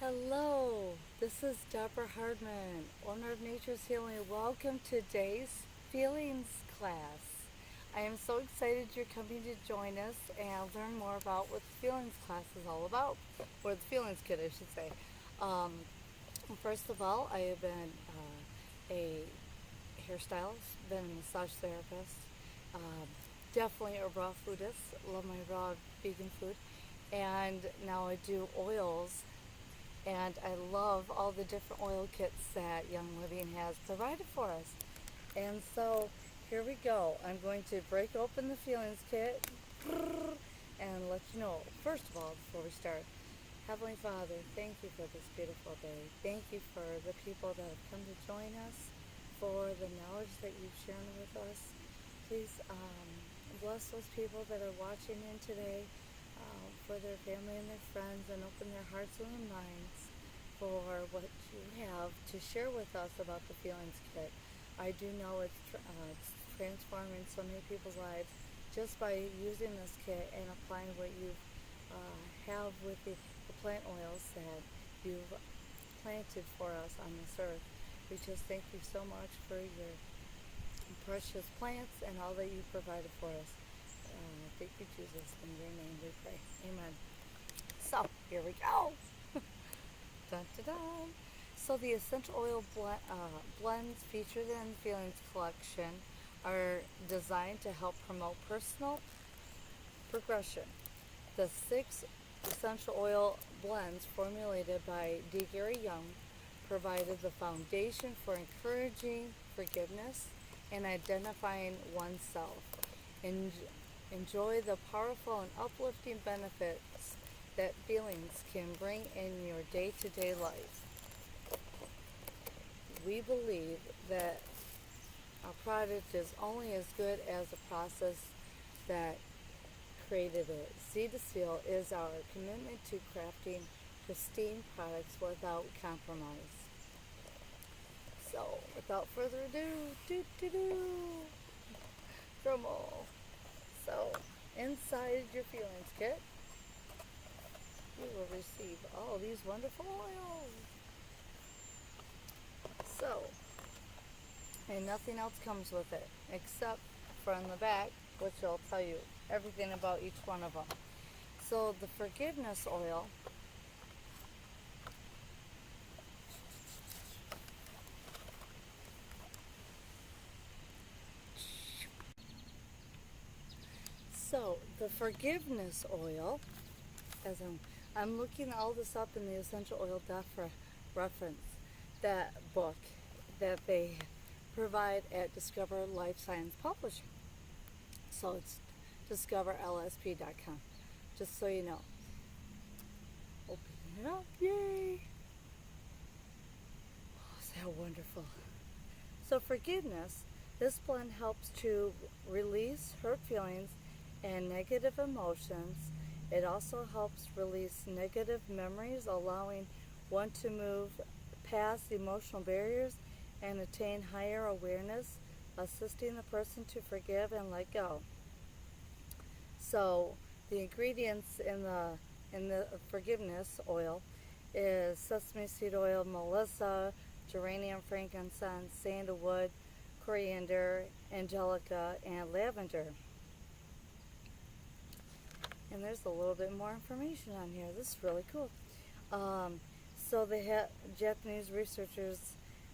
Hello, this is Deborah Hardman, owner of Nature's Healing. Welcome to today's feelings class. I am so excited you're coming to join us and learn more about what the feelings class is all about, or the feelings kit, I should say. Um, First of all, I have been a hairstylist, been a massage therapist, um, definitely a raw foodist, love my raw vegan food, and now I do oils and I love all the different oil kits that Young Living has provided for us. And so here we go. I'm going to break open the feelings kit and let you know, first of all, before we start, Heavenly Father, thank you for this beautiful day. Thank you for the people that have come to join us, for the knowledge that you've shared with us. Please bless those people that are watching in today, for their family and their friends, and open their hearts and their minds for what you have to share with us about the Feelings Kit. I do know it's transforming so many people's lives just by using this kit and applying what you have with the plant oils that you've planted for us on this earth. We just thank you so much for your precious plants and all that you provided for us. Thank you, Jesus. In your name we pray. Amen. So, here we go. Dun, dun, dun. So, the essential oil blends featured in the Feelings collection are designed to help promote personal progression. The six essential oil blends formulated by D. Gary Young provided the foundation for encouraging forgiveness and identifying oneself. Enjoy the powerful and uplifting benefits that feelings can bring in your day-to-day life. We believe that our product is only as good as the process that created it. Seed to Seal is our commitment to crafting pristine products without compromise. So, without further ado, drum roll. So, inside your feelings kit, you will receive all these wonderful oils. So, and nothing else comes with it except from the back, which will tell you everything about each one of them. So, the forgiveness oil the forgiveness oil, as I'm looking all this up in the Essential Oil Death Reference, that book that they provide at Discover Life Science Publishing. So it's discoverlsp.com, just so you know. Open it up, yay! Oh, is that wonderful? So forgiveness, this blend helps to release hurt feelings and negative emotions. It also helps release negative memories, allowing one to move past emotional barriers and attain higher awareness, assisting the person to forgive and let go. So the ingredients in the forgiveness oil is sesame seed oil, melissa, geranium, frankincense, sandalwood, coriander, angelica, and lavender. And there's a little bit more information on here. This is really cool. So the Japanese researchers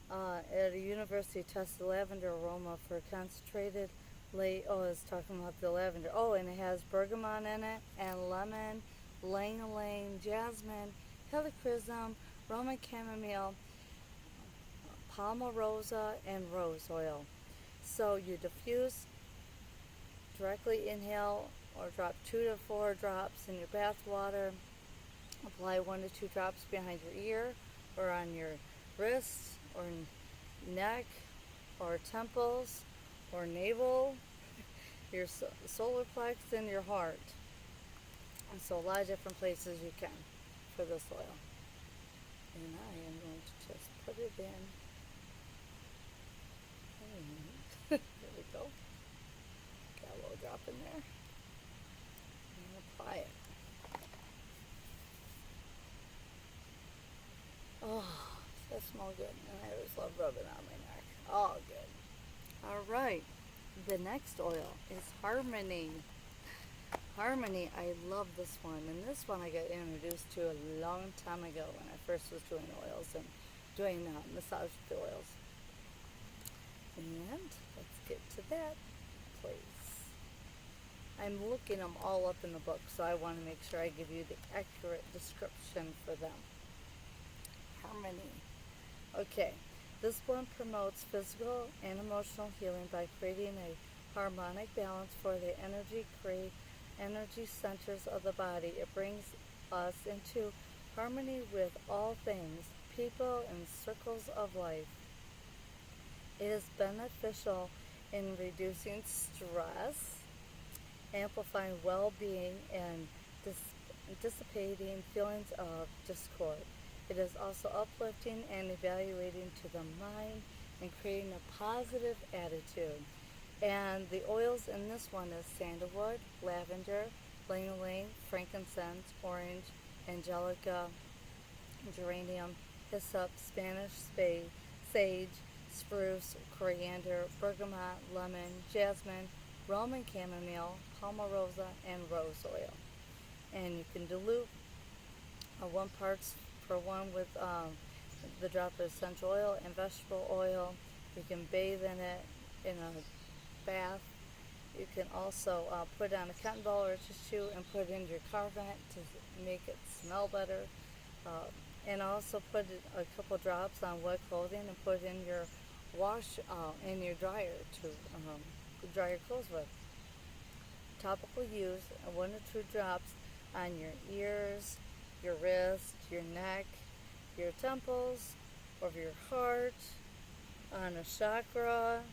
at a university tested lavender aroma for concentrated it's talking about the lavender. Oh, and it has bergamot in it, and lemon, ylang-ylang, jasmine, helichrysum, Roman chamomile, palmarosa, and rose oil. So you diffuse, directly inhale, or drop 2 to 4 drops in your bath water. Apply 1 to 2 drops behind your ear, or on your wrists, or neck, or temples, or navel, your solar plex, and your heart. And so a lot of different places you can for this oil. And I am going to just put it in. There we go. Got a little drop in there. And apply it. smell good, and I always love rubbing on my neck. All good. All right. The next oil is Harmony. Harmony, I love this one, and this one I got introduced to a long time ago when I first was doing oils and doing massage with the oils. And let's get to that place. I'm looking them all up in the book, so I want to make sure I give you the accurate description for them. Harmony. Okay, this one promotes physical and emotional healing by creating a harmonic balance for the energy centers of the body. It brings us into harmony with all things, people, and circles of life. It is beneficial in reducing stress, amplifying well-being, and dissipating feelings of discord. It is also uplifting and evaluating to the mind and creating a positive attitude. And the oils in this one is sandalwood, lavender, ylang-ylang, frankincense, orange, angelica, geranium, hyssop, Spanish sage, spruce, coriander, bergamot, lemon, jasmine, Roman chamomile, palmarosa, and rose oil. And you can dilute 1 parts per 1 with the drop of essential oil and vegetable oil. You can bathe in it in a bath. You can also put on a cotton ball or a tissue and put it in your car vent to make it smell better. And also put a couple drops on wet clothing and put in your in your dryer to dry your clothes with. Topical use, 1 or 2 drops on your ears, your wrist, your neck, your temples, over your heart, on a chakra,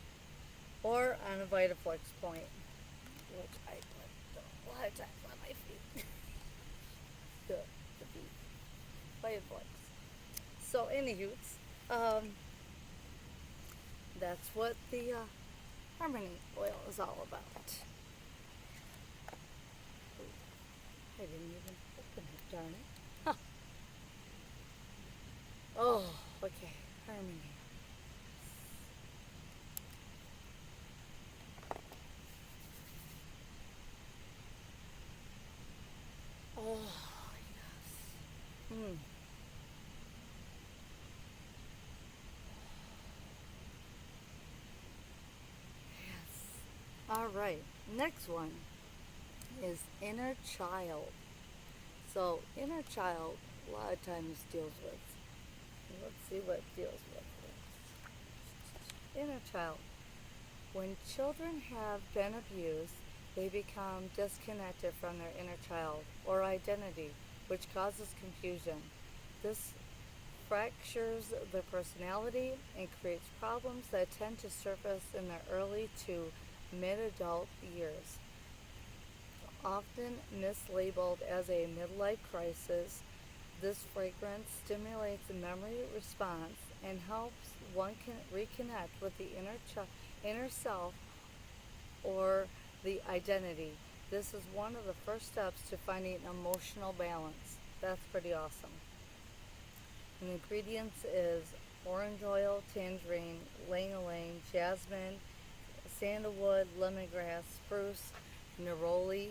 or on a Vitaflex point, which I put a lot of times on my feet. the feet. Vitaflex. So, anywho, that's what the Harmony oil is all about. I didn't even open it, darn it. Huh. Oh, okay. Harmony. Oh, yes. Yes. All right. Next one is inner child. So, inner child, a lot of times deals with. Let's see what it deals with. Inner child. When children have been abused, they become disconnected from their inner child or identity, which causes confusion. This fractures their personality and creates problems that tend to surface in their early to mid-adult years. Often mislabeled as a midlife crisis, this fragrance stimulates the memory response and helps one can reconnect with the inner self or the identity. This is one of the first steps to finding emotional balance. That's pretty awesome. And the ingredients is orange oil, tangerine, ylang-ylang, jasmine, sandalwood, lemongrass, spruce, neroli,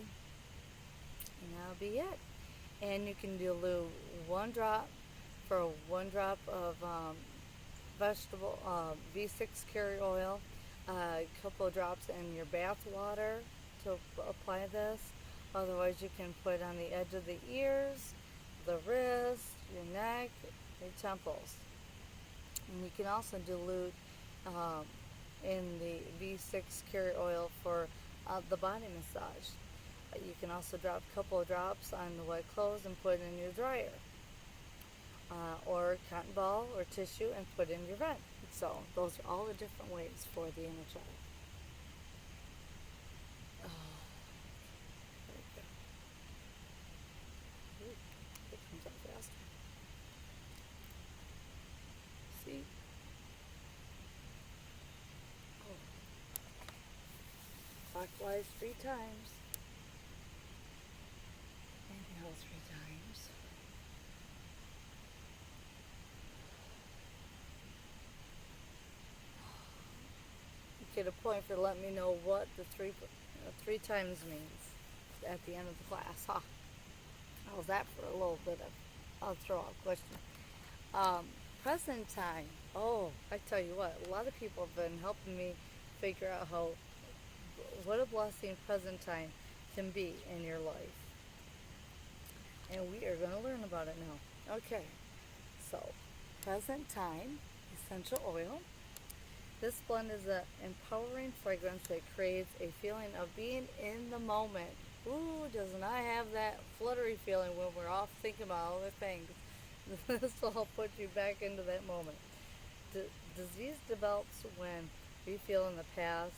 and that'll be it. And you can dilute 1 drop for 1 drop of vegetable V6 carrier oil, a couple of drops in your bath water to apply this. Otherwise, you can put on the edge of the ears, the wrist, your neck, your temples. And you can also dilute in the V6 carrier oil for the body massage. You can also drop a couple of drops on the wet clothes and put it in your dryer. Or cotton ball or tissue and put in your vent. So those are all the different ways for the inner child. Oh, there we go. Ooh, it comes up faster. See? Oh. Clockwise 3 times. Inhale 3 times. get a point for letting me know what the three times means at the end of the class. Huh? How's that for a little bit of I'll throw out a question. Um, Present time. Oh, I tell you what, a lot of people have been helping me figure out how what a blessing present time can be in your life. And we are going to learn about it now. Okay, so present time essential oil. This blend is an empowering fragrance that creates a feeling of being in the moment. Ooh, doesn't I have that fluttery feeling when we're off thinking about other things? This will help put you back into that moment. Disease develops when we feel in the past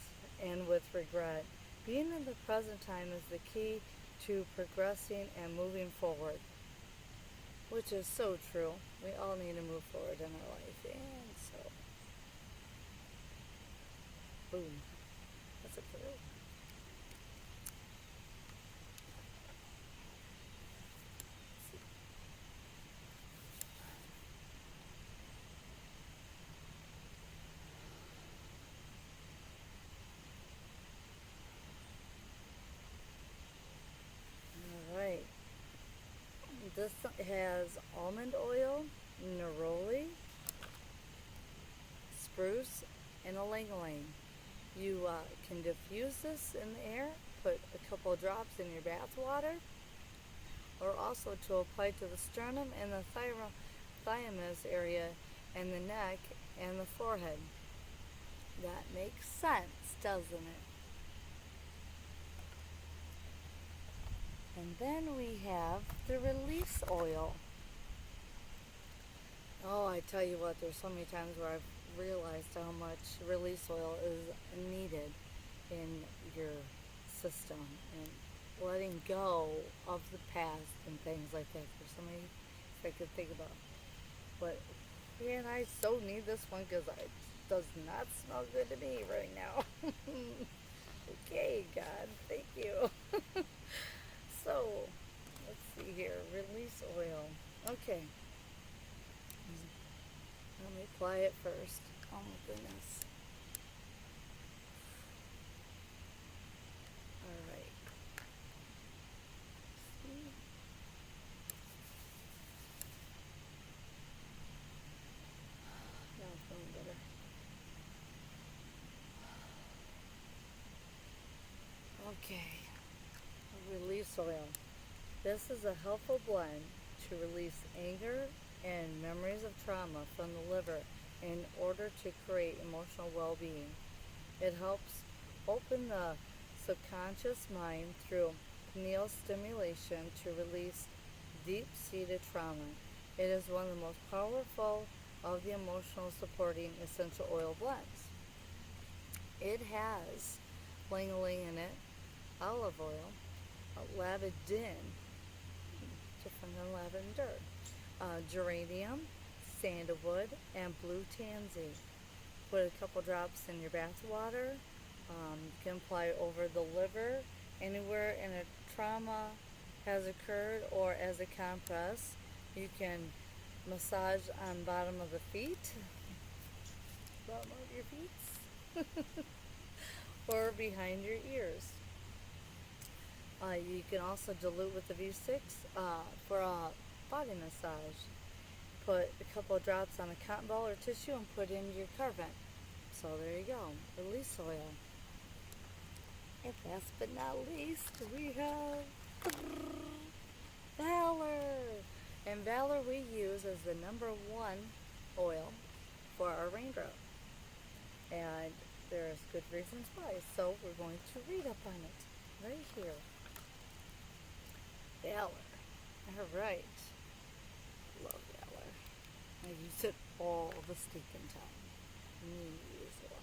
and with regret. Being in the present time is the key to progressing and moving forward, which is so true. We all need to move forward in our life, and so, boom, that's a clue. All right, this has almond oil, neroli, spruce, and ylang ylang. You can diffuse this in the air, put a couple of drops in your bath water, or also to apply to the sternum and the thymus area and the neck and the forehead. That makes sense, doesn't it? And then we have the release oil. Oh, I tell you what, there's so many times where I've realized how much release oil is needed in your system and letting go of the past and things like that. There's so many things I could think about. But man, I so need this one because it does not smell good to me right now. Okay, God, thank you. So, let's see here. Release oil. Okay. Let me apply it first. Oh my goodness. Alright. Now I'm feeling better. Okay. Release oil. This is a helpful blend to release anger and memories of trauma from the liver in order to create emotional well-being. It helps open the subconscious mind through pineal stimulation to release deep-seated trauma. It is one of the most powerful of the emotional supporting essential oil blends. It has ylang-ylang in it, olive oil, lavandin, different than lavender, geranium, sandalwood, and blue tansy. Put a couple drops in your bath water. You can apply over the liver, anywhere in a trauma has occurred, or as a compress. You can massage on bottom of the feet, bottom of your feet, or behind your ears. You can also dilute with the V6 for a body massage. Put a couple of drops on a cotton ball or tissue and put in your carvent. So there you go, release oil. And last but not least, we have Valor. And Valor we use as the #1 oil for our raindrop. And there's good reasons why. So we're going to read up on it right here. Valor. Alright. Love Valor. I use it all the stinking time. Use it all.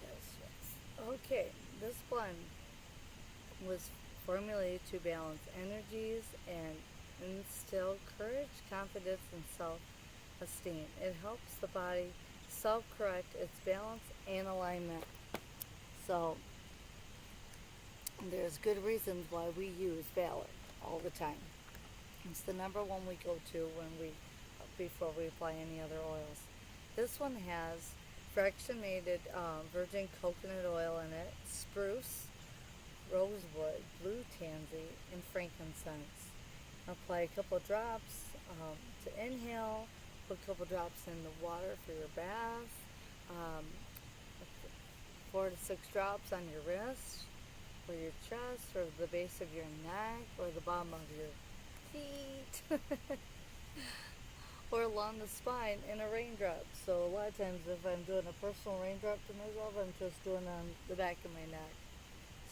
Yes. Okay, this blend was formulated to balance energies and instill courage, confidence, and esteem. It helps the body self-correct its balance and alignment. So there's good reasons why we use Valor all the time. It's the number one we go to when we before we apply any other oils. This one has fractionated virgin coconut oil in it, spruce, rosewood, blue tansy, and frankincense. Apply a couple drops to inhale. Put a couple drops in the water for your bath. Um, 4 to 6 drops on your wrist, or your chest, or the base of your neck, or the bottom of your feet, or along the spine in a raindrop. So a lot of times if I'm doing a personal raindrop to myself, I'm just doing it on the back of my neck.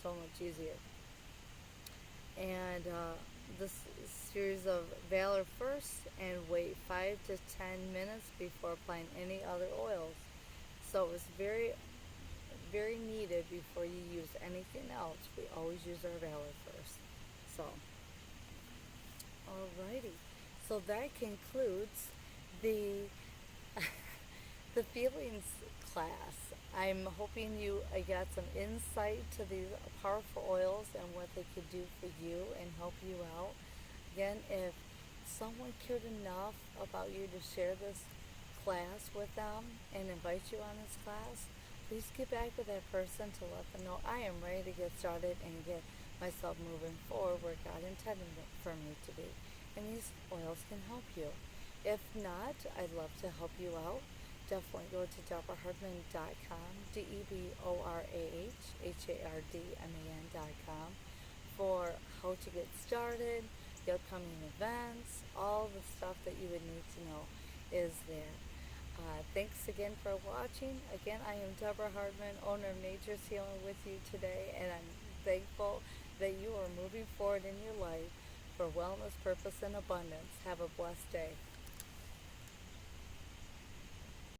So much easier. And this series of Valor first, and wait 5 to 10 minutes before applying any other oils. So it's very, very needed before you use anything else. We always use our Valor first. So, alrighty. So that concludes the the feelings class. I'm hoping you got some insight to these powerful oils and what they could do for you and help you out. Again, if someone cared enough about you to share this class with them and invite you on this class, please get back with that person to let them know I am ready to get started and get myself moving forward where God intended for me to be. And these oils can help you. If not, I'd love to help you out. Definitely go to DeborahHardman.com, DeborahHardman.com, for how to get started, the upcoming events, all the stuff that you would need to know is there. Thanks again for watching. Again, I am Deborah Hardman, owner of Nature's Healing, with you today, and I'm thankful that you are moving forward in your life for wellness, purpose, and abundance. Have a blessed day.